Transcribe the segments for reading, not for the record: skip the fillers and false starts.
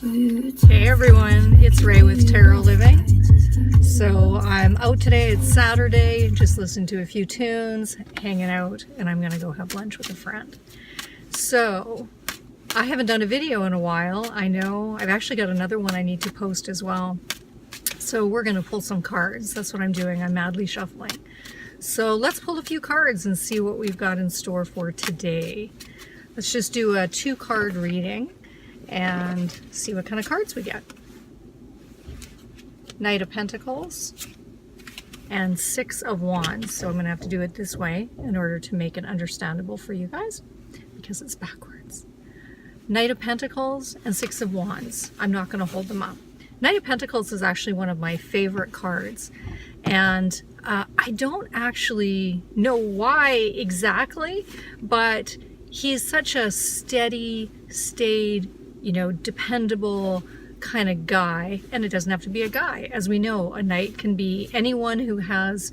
Hey everyone, it's Ray with Tarot Living. So I'm out today, it's Saturday, just listening to a few tunes, hanging out, and I'm gonna go have lunch with a friend. So I haven't done a video in a while, I know. I've actually got another one I need to post as well. So we're gonna pull some cards, that's what I'm doing, I'm madly shuffling. So let's pull a few cards and see what we've got in store for today. Let's just do a 2-card reading and see what kind of cards we get. Knight of Pentacles and 6 of Wands. So I'm going to have to do it this way in order to make it understandable for you guys because it's backwards. Knight of Pentacles and 6 of Wands. I'm not going to hold them up. Knight of Pentacles is actually one of my favorite cards, and I don't actually know why exactly, but he's such a steady, staid, dependable kind of guy. And it doesn't have to be a guy. As we know, a knight can be anyone who has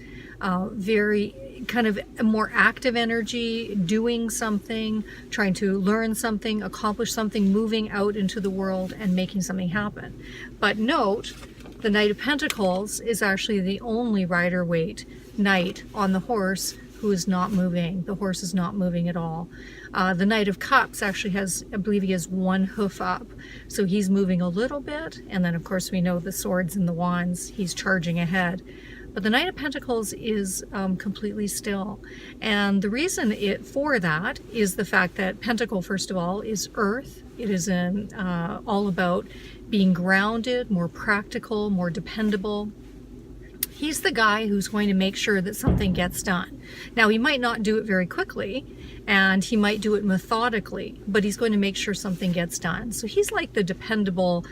very kind of a more active energy, doing something, trying to learn something, accomplish something, moving out into the world and making something happen. But note, the Knight of Pentacles is actually the only rider-weight knight on the horse who is not moving. The horse is not moving at all. The Knight of Cups actually has, I believe he has 1 hoof up. So he's moving a little bit. And then of course we know the swords and the wands, he's charging ahead. But the Knight of Pentacles is completely still. And the reason for that is the fact that Pentacle, first of all, is earth. It is all about being grounded, more practical, more dependable. He's the guy who's going to make sure that something gets done. Now, he might not do it very quickly, and he might do it methodically, but he's going to make sure something gets done. So he's like the dependable,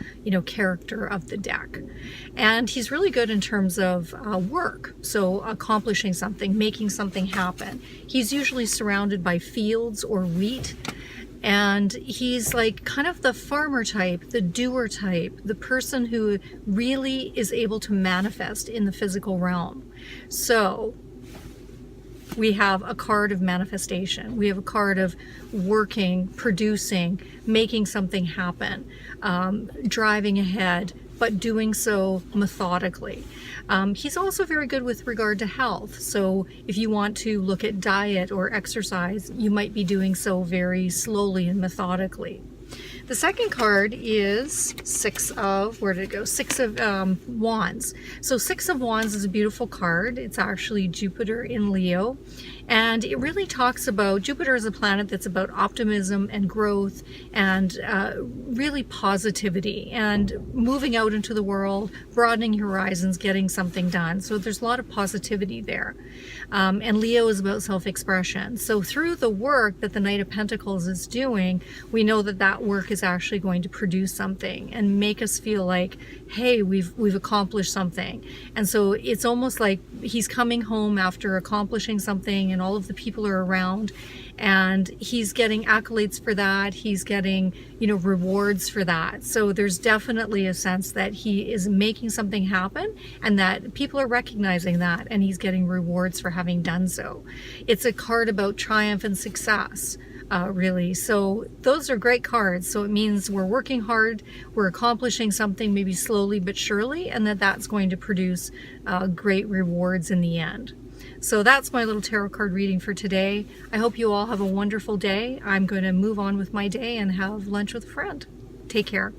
character of the deck. And he's really good in terms of work. So accomplishing something, making something happen. He's usually surrounded by fields or wheat. And he's like kind of the farmer type, the doer type, the person who really is able to manifest in the physical realm. So we have a card of manifestation. We have a card of working, producing, making something happen, driving ahead, but doing so methodically. He's also very good with regard to health. So if you want to look at diet or exercise, you might be doing so very slowly and methodically. The second card is 6 of, where did it go? 6 of Wands. So 6 of Wands is a beautiful card. It's actually Jupiter in Leo. And it really talks about, Jupiter is a planet that's about optimism and growth and really positivity and moving out into the world, broadening your horizons, getting something done. So there's a lot of positivity there. And Leo is about self-expression. So through the work that the Knight of Pentacles is doing, we know that that work is actually going to produce something and make us feel like, hey, we've accomplished something. And so it's almost like he's coming home after accomplishing something and all of the people are around, and he's getting accolades for that. He's getting, rewards for that. So there's definitely a sense that he is making something happen and that people are recognizing that, and he's getting rewards for having done so. It's a card about triumph and success. Really. So those are great cards. So it means we're working hard, we're accomplishing something maybe slowly but surely, and that's going to produce great rewards in the end. So that's my little tarot card reading for today. I hope you all have a wonderful day. I'm going to move on with my day and have lunch with a friend. Take care.